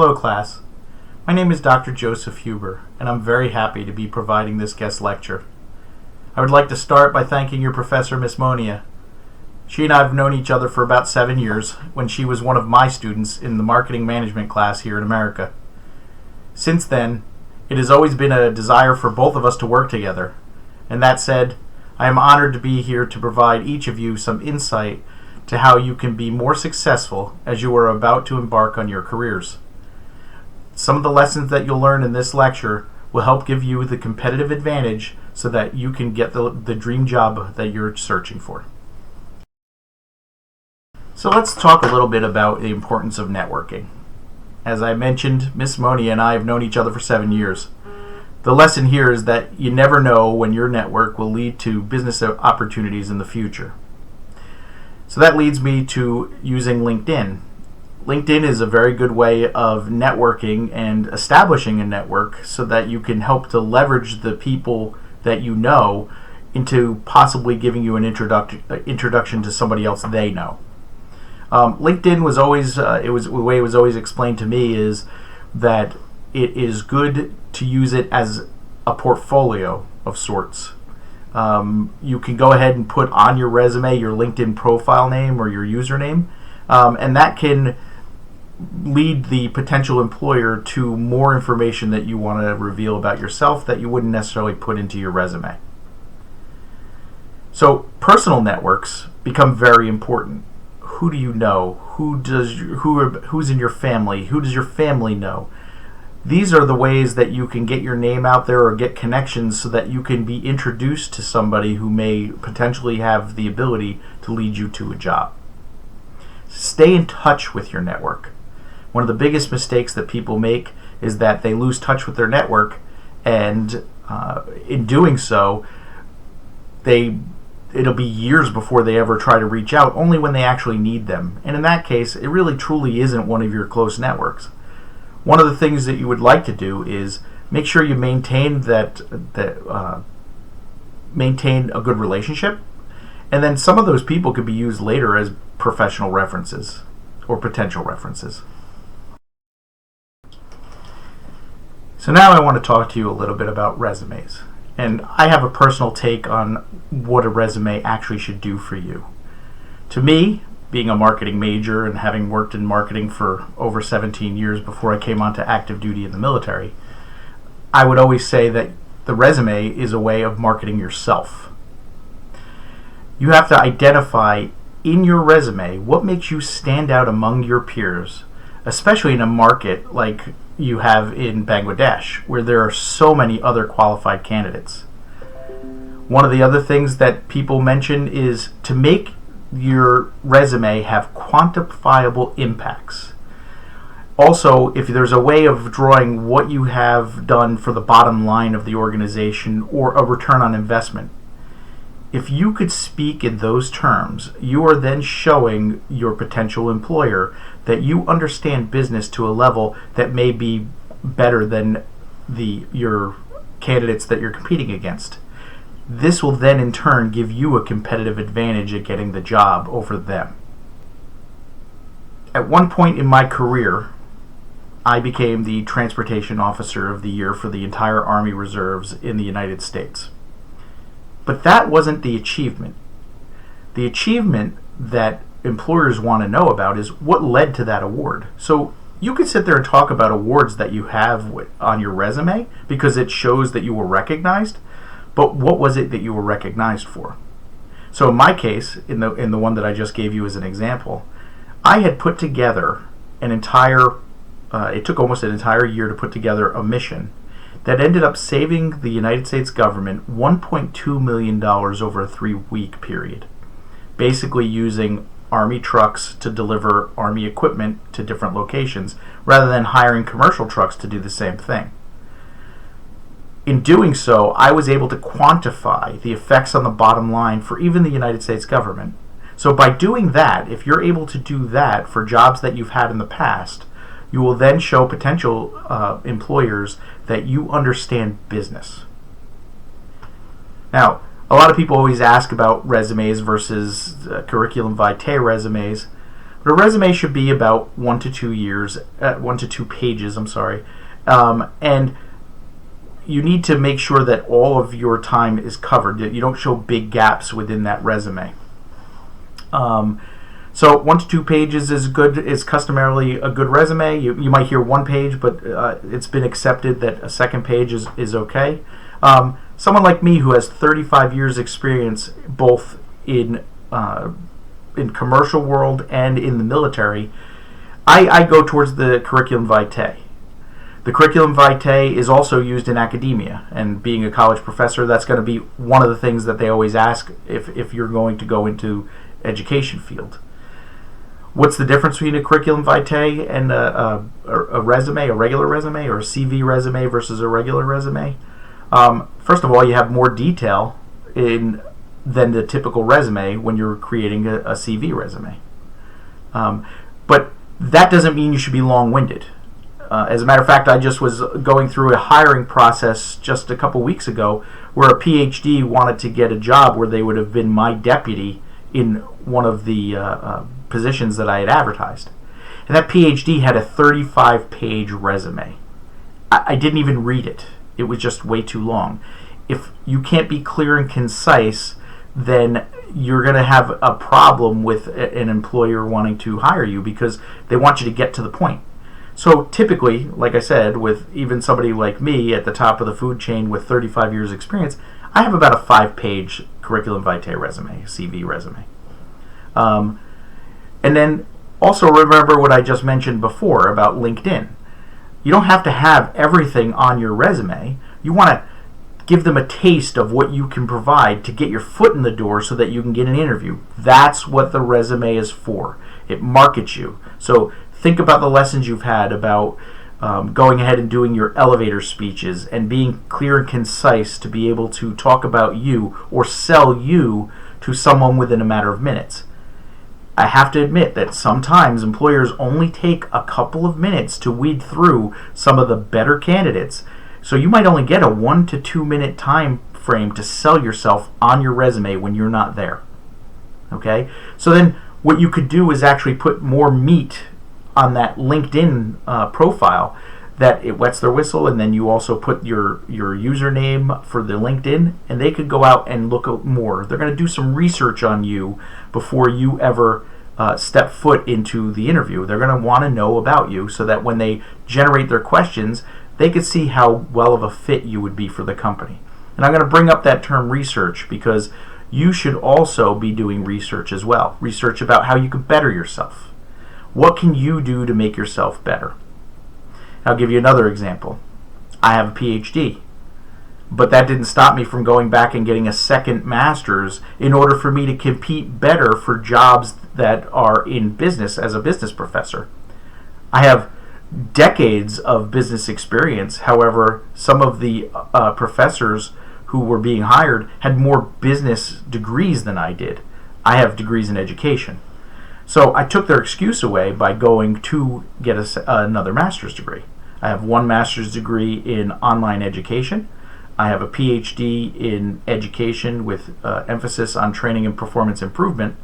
Hello class, my name is Dr. Joseph Huber and I'm very happy to be providing this guest lecture. I would like to start by thanking your professor, Miss Moniea. She and I have known each other for about 7 years when she was one of my students in the marketing management class here in America. Since then, it has always been a desire for both of us to work together. And that said, I am honored to be here to provide each of you some insight to how you can be more successful as you are about to embark on your careers. Some of the lessons that you'll learn in this lecture will help give you the competitive advantage so that you can get the dream job that you're searching for. So let's talk a little bit about the importance of networking. As I mentioned, Miss Moniea and I have known each other for 7 years. The lesson here is that you never know when your network will lead to business opportunities in the future. So that leads me to using LinkedIn. LinkedIn is a very good way of networking and establishing a network so that you can help to leverage the people that you know into possibly giving you an introduction to somebody else they know. LinkedIn was always, the way it was always explained to me is that it is good to use it as a portfolio of sorts. You can go ahead and put on your resume your LinkedIn profile name or your username, and that can lead the potential employer to more information that you want to reveal about yourself that you wouldn't necessarily put into your resume. So personal networks become very important. Who do you know? Who's in your family? Who does your family know? These are the ways that you can get your name out there or get connections so that you can be introduced to somebody who may potentially have the ability to lead you to a job. Stay in touch with your network. One of the biggest mistakes that people make is that they lose touch with their network, and in doing so, it'll be years before they ever try to reach out, only when they actually need them. And in that case, it really truly isn't one of your close networks. One of the things that you would like to do is make sure you maintain maintain a good relationship, and then some of those people could be used later as professional references or potential references. So now I want to talk to you a little bit about resumes. And I have a personal take on what a resume actually should do for you. To me, being a marketing major and having worked in marketing for over 17 years before I came onto active duty in the military, I would always say that the resume is a way of marketing yourself. You have to identify in your resume what makes you stand out among your peers, especially in a market like you have in Bangladesh, where there are so many other qualified candidates. One of the other things that people mention is to make your resume have quantifiable impacts. Also, if there's a way of drawing what you have done for the bottom line of the organization or a return on investment, if you could speak in those terms, you are then showing your potential employer that you understand business to a level that may be better than your candidates that you're competing against. This will then in turn give you a competitive advantage at getting the job over them. At one point in my career, I became the Transportation Officer of the Year for the entire Army Reserves in the United States. But that wasn't the achievement. The achievement that employers want to know about is what led to that award. So you could sit there and talk about awards that you have on your resume because it shows that you were recognized, but what was it that you were recognized for? So in my case, in the one that I just gave you as an example, I had put together it took almost an entire year to put together a mission that ended up saving the United States government $1.2 million over a 3-week period, basically using Army trucks to deliver Army equipment to different locations rather than hiring commercial trucks to do the same thing. In doing so, I was able to quantify the effects on the bottom line for even the United States government. So by doing that, if you're able to do that for jobs that you've had in the past, you will then show potential employers that you understand business. Now, a lot of people always ask about resumes versus curriculum vitae resumes. But a resume should be about 1 to 2 pages. And you need to make sure that all of your time is covered. You don't show big gaps within that resume. So 1 to 2 pages is good. Is customarily a good resume. You might hear 1 page, but it's been accepted that a second page is okay. Someone like me who has 35 years experience both in commercial world and in the military, I go towards the curriculum vitae. The curriculum vitae is also used in academia, and being a college professor, that's going to be one of the things that they always ask if you're going to go into education field. What's the difference between a curriculum vitae and a resume, a regular resume, or a CV resume versus a regular resume? First of all, you have more detail than the typical resume when you're creating a CV resume. But that doesn't mean you should be long-winded. As a matter of fact, I just was going through a hiring process just a couple weeks ago where a PhD wanted to get a job where they would have been my deputy in one of the positions that I had advertised. And that PhD had a 35-page resume. I didn't even read it. It was just way too long. If you can't be clear and concise, then you're going to have a problem with an employer wanting to hire you because they want you to get to the point. So typically, like I said, with even somebody like me at the top of the food chain with 35 years experience, I have about a 5-page curriculum vitae resume, CV resume. And then also remember what I just mentioned before about LinkedIn. You don't have to have everything on your resume. You want to give them a taste of what you can provide to get your foot in the door so that you can get an interview. That's what the resume is for. It markets you. So think about the lessons you've had about going ahead and doing your elevator speeches and being clear and concise to be able to talk about you or sell you to someone within a matter of minutes. I have to admit that sometimes employers only take a couple of minutes to weed through some of the better candidates. So you might only get a 1 to 2 minute time frame to sell yourself on your resume when you're not there. Okay? So then what you could do is actually put more meat on that LinkedIn profile that it wets their whistle, and then you also put your username for the LinkedIn, and they could go out and look more. They're going to do some research on you before you ever step foot into the interview. They're going to want to know about you so that when they generate their questions, they could see how well of a fit you would be for the company. And I'm going to bring up that term research because you should also be doing research as well. Research about how you can better yourself. What can you do to make yourself better? I'll give you another example. I have a PhD, but that didn't stop me from going back and getting a second master's in order for me to compete better for jobs that are in business as a business professor. I have decades of business experience. However, some of the professors who were being hired had more business degrees than I did. I have degrees in education. So I took their excuse away by going to get another master's degree. I have one master's degree in online education. I have a PhD in education with emphasis on training and performance improvement.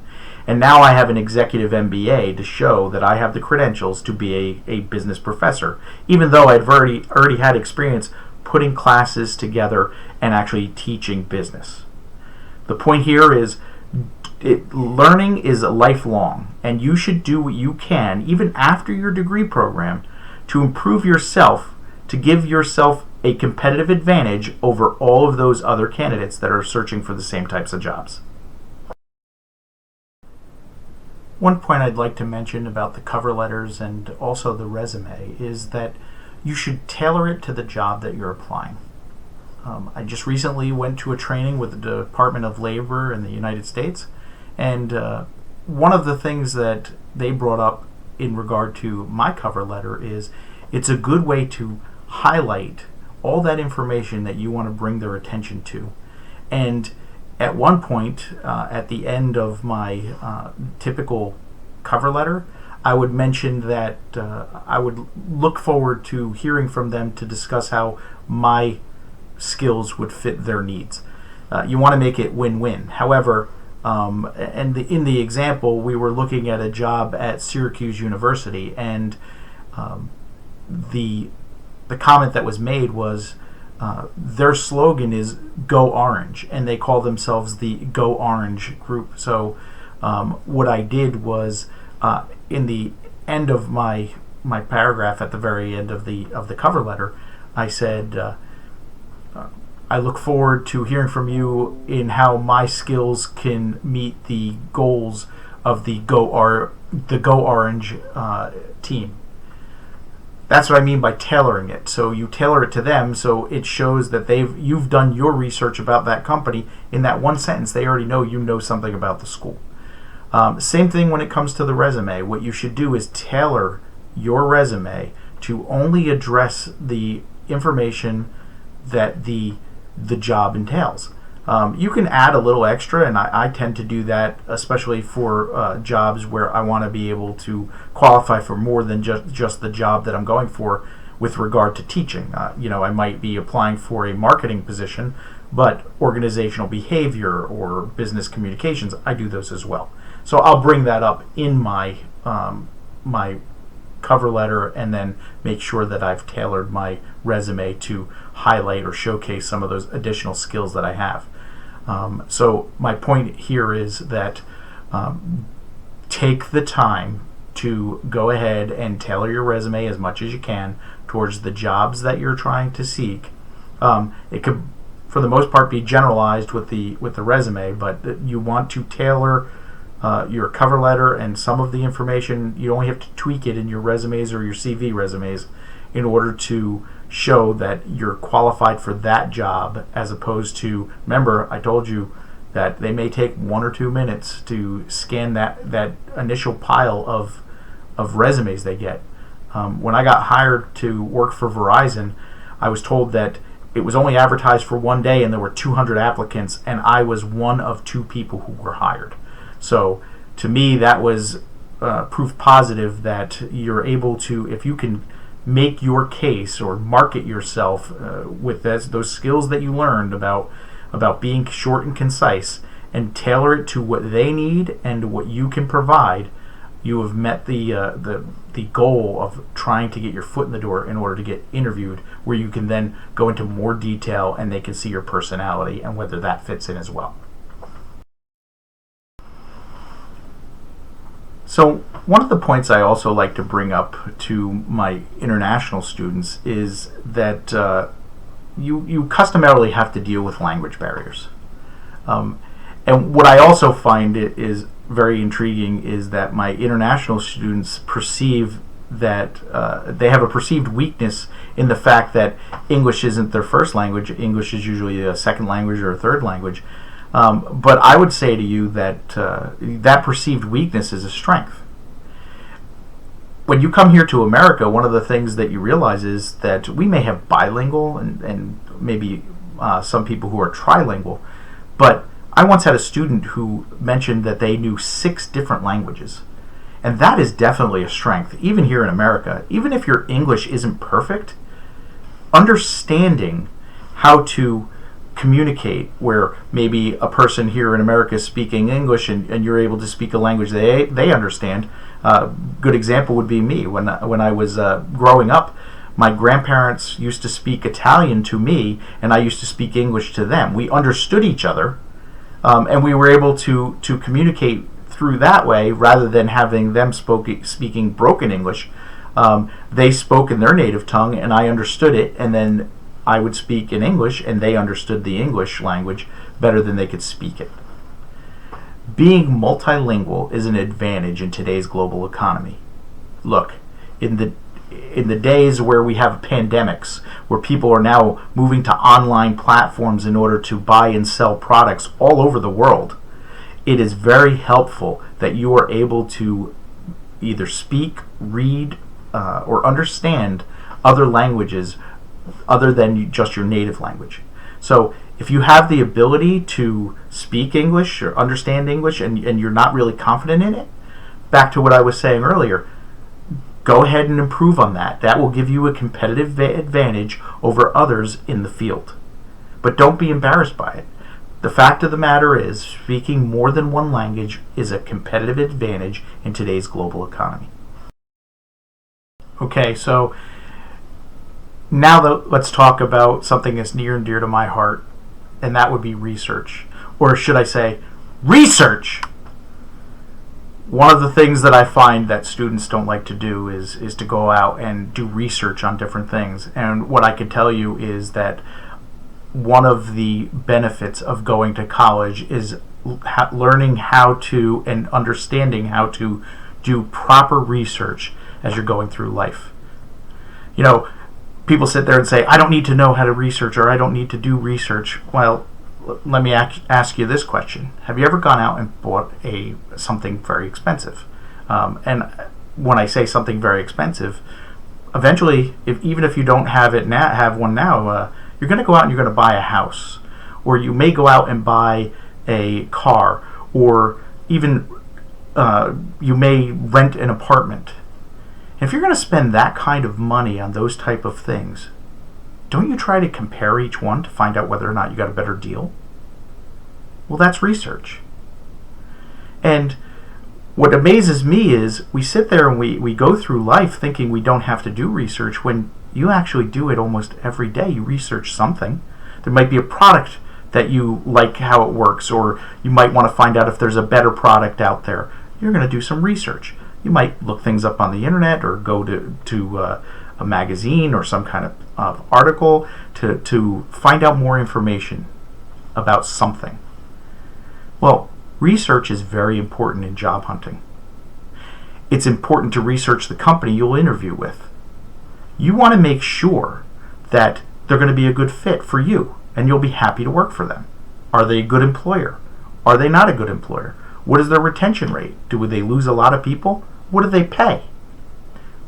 And now I have an executive MBA to show that I have the credentials to be a business professor, even though I've already had experience putting classes together and actually teaching business. The point here is learning is lifelong, and you should do what you can, even after your degree program, to improve yourself, to give yourself a competitive advantage over all of those other candidates that are searching for the same types of jobs. One point I'd like to mention about the cover letters and also the resume is that you should tailor it to the job that you're applying. I just recently went to a training with the Department of Labor in the United States, and one of the things that they brought up in regard to my cover letter is it's a good way to highlight all that information that you want to bring their attention to. And at one point, at the end of my typical cover letter, I would mention that I would look forward to hearing from them to discuss how my skills would fit their needs. You want to make it win-win. However, And in the example, we were looking at a job at Syracuse University, and the comment that was made was their slogan is "Go Orange," and they call themselves the Go Orange group. So what I did was in the end of my paragraph, at the very end of the cover letter, I said, I look forward to hearing from you in how my skills can meet the goals of the Go Orange team. That's what I mean by tailoring it. So you tailor it to them, so it shows that you've done your research about that company. In that one sentence, they already know you know something about the school. Same thing when it comes to the resume. What you should do is tailor your resume to only address the information that the job entails. You can add a little extra, and I tend to do that, especially for jobs where I want to be able to qualify for more than just the job that I'm going for with regard to teaching. I might be applying for a marketing position, but organizational behavior or business communications, I do those as well. So I'll bring that up in my my cover letter, and then make sure that I've tailored my resume to highlight or showcase some of those additional skills that I have. So my point here is that take the time to go ahead and tailor your resume as much as you can towards the jobs that you're trying to seek. It could, for the most part, be generalized with the resume, but you want to tailor your cover letter and some of the information. You only have to tweak it in your resumes or your CV resumes in order to show that you're qualified for that job, as opposed to, remember, I told you that they may take 1 or 2 minutes to scan that initial pile of resumes they get. When I got hired to work for Verizon, I was told that it was only advertised for 1 day and there were 200 applicants, and I was one of 2 people who were hired. So to me, that was proof positive that you're able to, if you can make your case or market yourself with those skills that you learned about being short and concise, and tailor it to what they need and what you can provide, you have met the goal of trying to get your foot in the door in order to get interviewed, where you can then go into more detail and they can see your personality and whether that fits in as well. So one of the points I also like to bring up to my international students is that you customarily have to deal with language barriers. And what I also find is very intriguing is that my international students perceive that they have a perceived weakness in the fact that English isn't their first language. English is usually a second language or a third language. But I would say to you that that perceived weakness is a strength. When you come here to America, one of the things that you realize is that we may have bilingual and maybe some people who are trilingual, but I once had a student who mentioned that they knew 6 different languages. And that is definitely a strength, even here in America. Even if your English isn't perfect, understanding how to communicate, where maybe a person here in America is speaking English and you're able to speak a language they understand. Good example would be me. When I was growing up, my grandparents used to speak Italian to me, and I used to speak English to them. We understood each other, and we were able to communicate through that way, rather than having them speaking broken English. They spoke in their native tongue, and I understood it, and then I would speak in English, and they understood the English language better than they could speak it. Being multilingual is an advantage in today's global economy. Look, in the days where we have pandemics, where people are now moving to online platforms in order to buy and sell products all over the world, it is very helpful that you are able to either speak, read, or understand other languages other than just your native language. So if you have the ability to speak English or understand English and you're not really confident in it, back to what I was saying earlier, go ahead and improve on that. That will give you a competitive advantage over others in the field. But don't be embarrassed by it. The fact of the matter is, speaking more than one language is a competitive advantage in today's global economy. Okay, so now let's talk about something that's near and dear to my heart, and that would be research. Or should I say, research! One of the things that I find that students don't like to do is to go out and do research on different things. And what I can tell you is that one of the benefits of going to college is learning how to and understanding how to do proper research as you're going through life. You know, people sit there and say, I don't need to know how to research, or I don't need to do research. Well, let me ask you this question. Have you ever gone out and bought something very expensive? And when I say something very expensive, eventually, even if you don't have one now, you're going to go out and you're going to buy a house. Or you may go out and buy a car. Or even you may rent an apartment. If you're going to spend that kind of money on those type of things, don't you try to compare each one to find out whether or not you got a better deal? Well, that's research. And what amazes me is we sit there and we go through life thinking we don't have to do research when you actually do it almost every day. You research something. There might be a product that you like how it works, or you might want to find out if there's a better product out there. You're going to do some research. You might look things up on the internet or go to a magazine or some kind of article to find out more information about something. Well, research is very important in job hunting. It's important to research the company you'll interview with. You want to make sure that they're going to be a good fit for you and you'll be happy to work for them. Are they a good employer? Are they not a good employer? What is their retention rate? Do they lose a lot of people? What do they pay?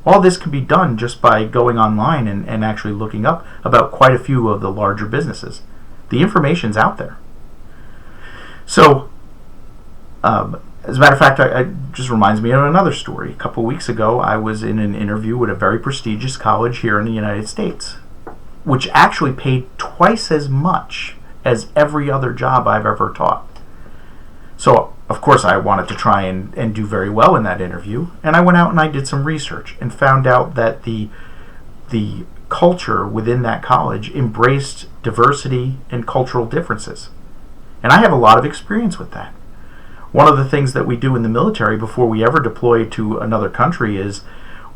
All this can be done just by going online and actually looking up about quite a few of the larger businesses. The information's out there. So, as a matter of fact, it just reminds me of another story. A couple weeks ago, I was in an interview with a very prestigious college here in the United States, which actually paid twice as much as every other job I've ever taught. So, of course, I wanted to try and do very well in that interview, and I went out and I did some research and found out that the culture within that college embraced diversity and cultural differences. And I have a lot of experience with that. One of the things that we do in the military before we ever deploy to another country is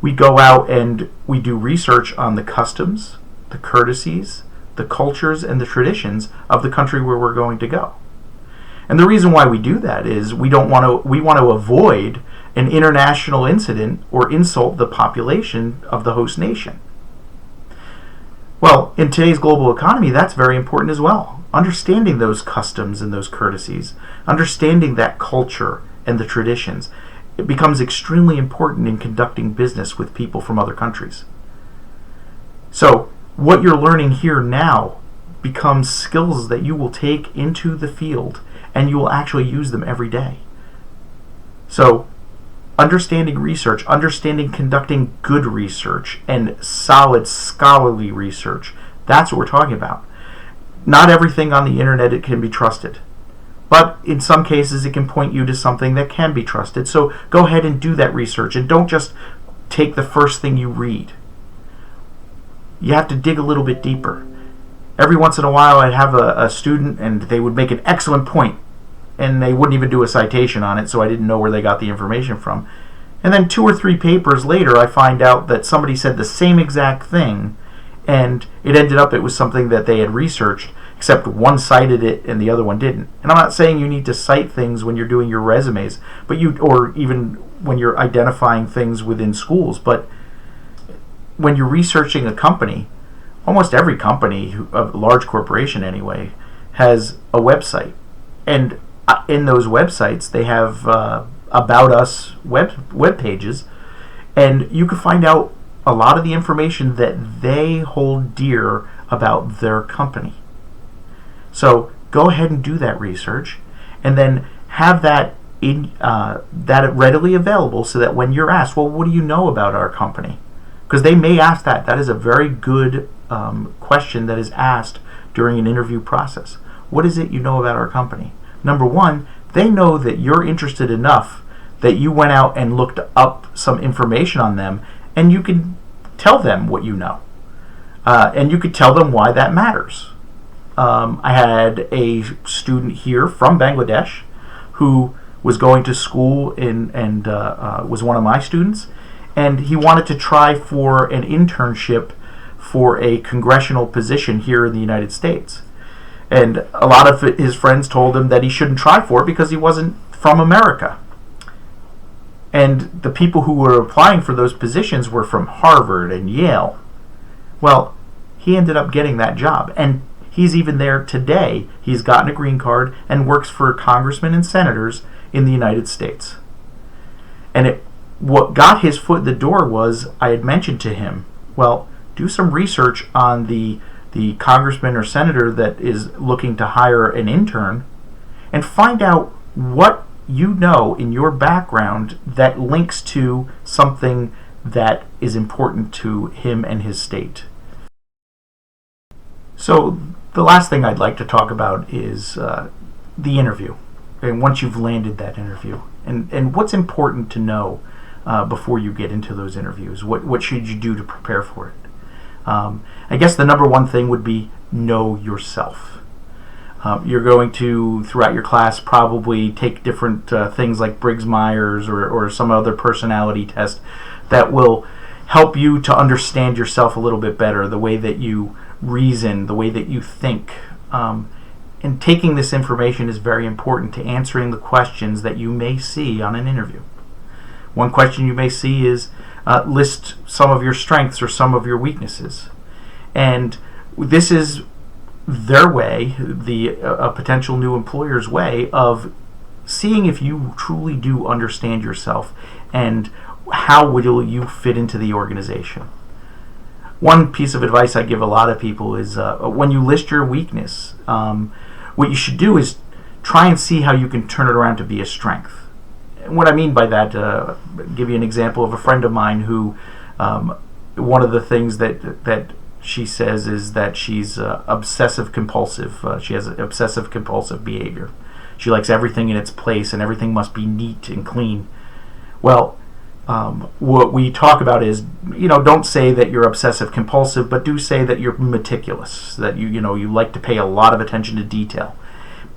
we go out and we do research on the customs, the courtesies, the cultures, and the traditions of the country where we're going to go. And the reason why we do that is we want to avoid an international incident or insult the population of the host nation. Well, in today's global economy, that's very important as well. Understanding those customs and those courtesies, understanding that culture and the traditions, it becomes extremely important in conducting business with people from other countries. So, what you're learning here now becomes skills that you will take into the field and you will actually use them every day. So, understanding research, understanding conducting good research and solid scholarly research, that's what we're talking about. Not everything on the internet it can be trusted, but in some cases it can point you to something that can be trusted. So go ahead and do that research and don't just take the first thing you read. You have to dig a little bit deeper. Every once in a while I'd have a student and they would make an excellent point and they wouldn't even do a citation on it, so I didn't know where they got the information from. And then 2 or 3 papers later I find out that somebody said the same exact thing, and it ended up it was something that they had researched, except one cited it and the other one didn't. And I'm not saying you need to cite things when you're doing your resumes, or even when you're identifying things within schools, but when you're researching a company, almost every company, a large corporation anyway, has a website. And in those websites, they have About Us web pages, and you can find out a lot of the information that they hold dear about their company. So go ahead and do that research, and then have that readily available so that when you're asked, well, what do you know about our company? Because they may ask that. That is a very good question that is asked during an interview process. what is it you know about our company? Number one, they know that you're interested enough that you went out and looked up some information on them, and you can tell them what you know. And you could tell them why that matters. I had a student here from Bangladesh who was going to school and was one of my students, and he wanted to try for an internship for a congressional position here in the United States. And a lot of his friends told him that he shouldn't try for it because he wasn't from America. And the people who were applying for those positions were from Harvard and Yale. Well, he ended up getting that job, and he's even there today. He's gotten a green card and works for congressmen and senators in the United States. And what got his foot in the door was, I had mentioned to him, well, do some research on the congressman or senator that is looking to hire an intern, and find out what you know in your background that links to something that is important to him and his state. So the last thing I'd like to talk about is the interview. And once you've landed that interview, and what's important to know before you get into those interviews. What should you do to prepare for it? I guess the number one thing would be know yourself. You're going to, throughout your class, probably take different things like Briggs-Myers or some other personality test that will help you to understand yourself a little bit better, the way that you reason, the way that you think. And taking this information is very important to answering the questions that you may see on an interview. One question you may see is list some of your strengths or some of your weaknesses. And this is their way, a potential new employer's way of seeing if you truly do understand yourself and how will you fit into the organization. One piece of advice I give a lot of people is when you list your weakness, what you should do is try and see how you can turn it around to be a strength. And what I mean by that, give you an example of a friend of mine who, one of the things that she says is that she's obsessive compulsive. She has obsessive compulsive behavior. She likes everything in its place and everything must be neat and clean. Well, what we talk about is, don't say that you're obsessive compulsive, but do say that you're meticulous, that you like to pay a lot of attention to detail,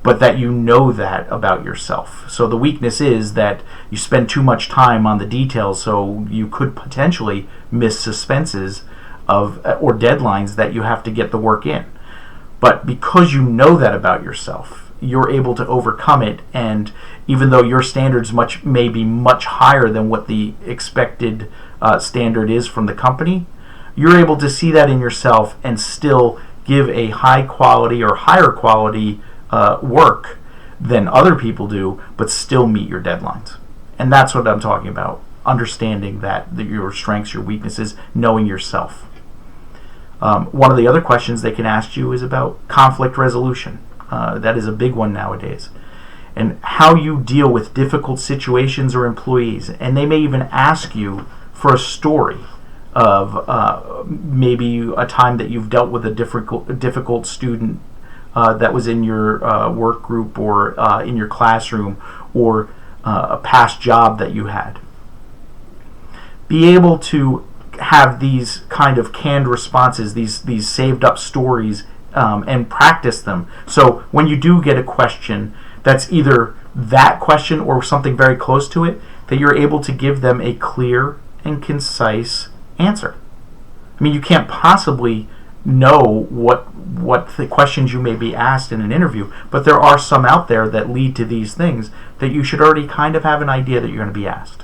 but that you know that about yourself. So the weakness is that you spend too much time on the details, so you could potentially miss suspenses or deadlines that you have to get the work in. But because you know that about yourself, you're able to overcome it, and even though your standards may be much higher than what the expected standard is from the company, you're able to see that in yourself and still give a high quality or higher quality work than other people do, but still meet your deadlines. And that's what I'm talking about, understanding that your strengths, your weaknesses, knowing yourself. One of the other questions they can ask you is about conflict resolution. That is a big one nowadays. And how you deal with difficult situations or employees. And they may even ask you for a story of maybe a time that you've dealt with a difficult student that was in your work group or in your classroom, or a past job that you had. Be able to have these kind of canned responses, these saved up stories, and practice them. So when you do get a question that's either that question or something very close to it, that you're able to give them a clear and concise answer. I mean, you can't possibly know what the questions you may be asked in an interview, but there are some out there that lead to these things that you should already kind of have an idea that you're going to be asked.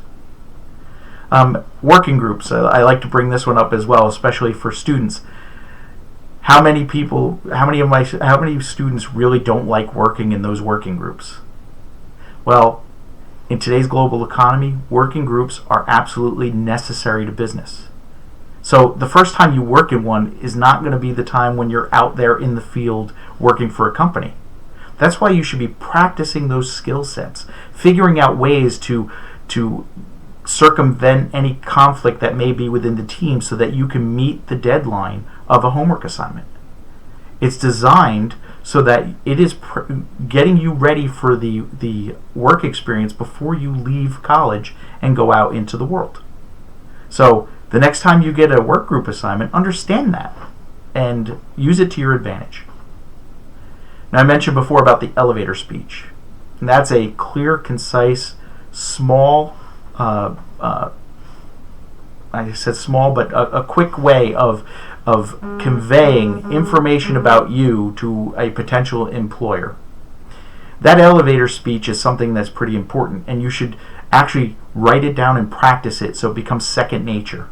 Working groups, I like to bring this one up as well, especially for students. How many students really don't like working in those working groups? Well, in today's global economy, working groups are absolutely necessary to business. So the first time you work in one is not going to be the time when you're out there in the field working for a company. That's why you should be practicing those skill sets, figuring out ways to circumvent any conflict that may be within the team so that you can meet the deadline of a homework assignment. It's designed so that it is getting you ready for the work experience before you leave college and go out into the world. So the next time you get a work group assignment, understand that and use it to your advantage. Now, I mentioned before about the elevator speech. And that's a clear, concise, small, I said small, but a quick way of conveying information about you to a potential employer. That elevator speech is something that's pretty important, and you should actually write it down and practice it so it becomes second nature.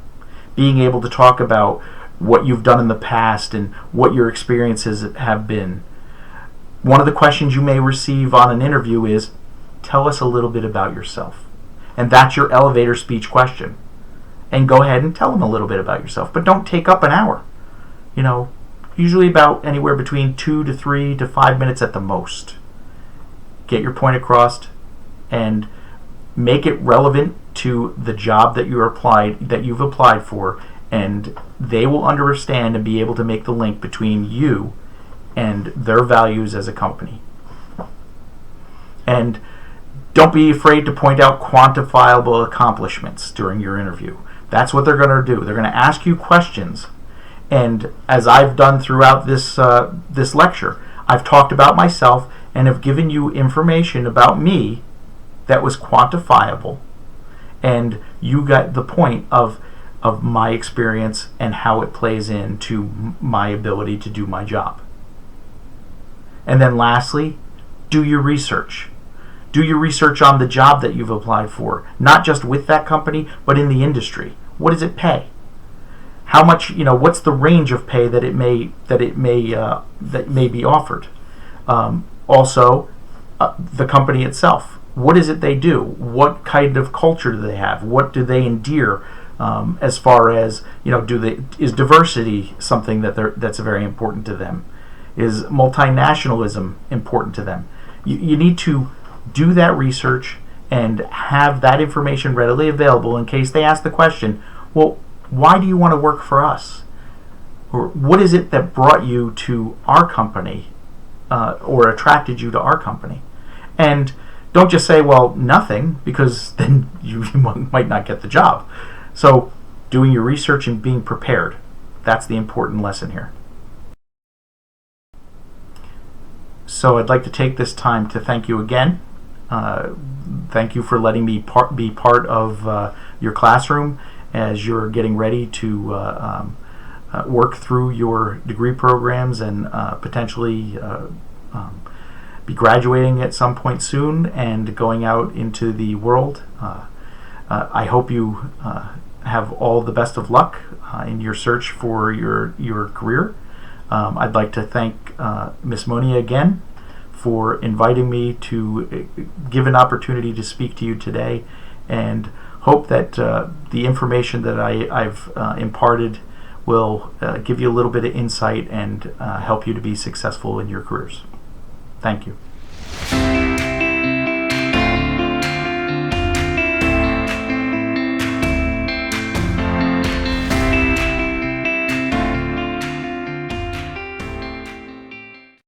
Being able to talk about what you've done in the past and what your experiences have been. One of the questions you may receive on an interview is, tell us a little bit about yourself. And that's your elevator speech question. And go ahead and tell them a little bit about yourself. But don't take up an hour. Usually about anywhere between 2 to 3 to 5 minutes at the most. Get your point across and make it relevant to the job that you've applied for, and they will understand and be able to make the link between you and their values as a company. And don't be afraid to point out quantifiable accomplishments during your interview. That's what they're going to do. They're going to ask you questions. And as I've done throughout this lecture, I've talked about myself and have given you information about me that was quantifiable. And you got the point of my experience and how it plays into my ability to do my job. And then lastly, do your research. Do your research on the job that you've applied for, not just with that company, but in the industry. What does it pay? How much, what's the range of pay that may be offered? Also, the company itself. What is it they do? What kind of culture do they have? What do they endear? As far as is diversity something that's very important to them? Is multinationalism important to them? You need to do that research and have that information readily available in case they ask the question, well, why do you want to work for us? Or what is it that brought you to our company or attracted you to our company? And don't just say, well, nothing, because then you might not get the job. So doing your research and being prepared, that's the important lesson here. So I'd like to take this time to thank you again. Thank you for letting me be part of your classroom as you're getting ready to work through your degree programs and potentially be graduating at some point soon and going out into the world. I hope you have all the best of luck in your search for your career. I'd like to thank Miss Moniea again for inviting me to give an opportunity to speak to you today, and hope that the information that I've imparted will give you a little bit of insight and help you to be successful in your careers. Thank you.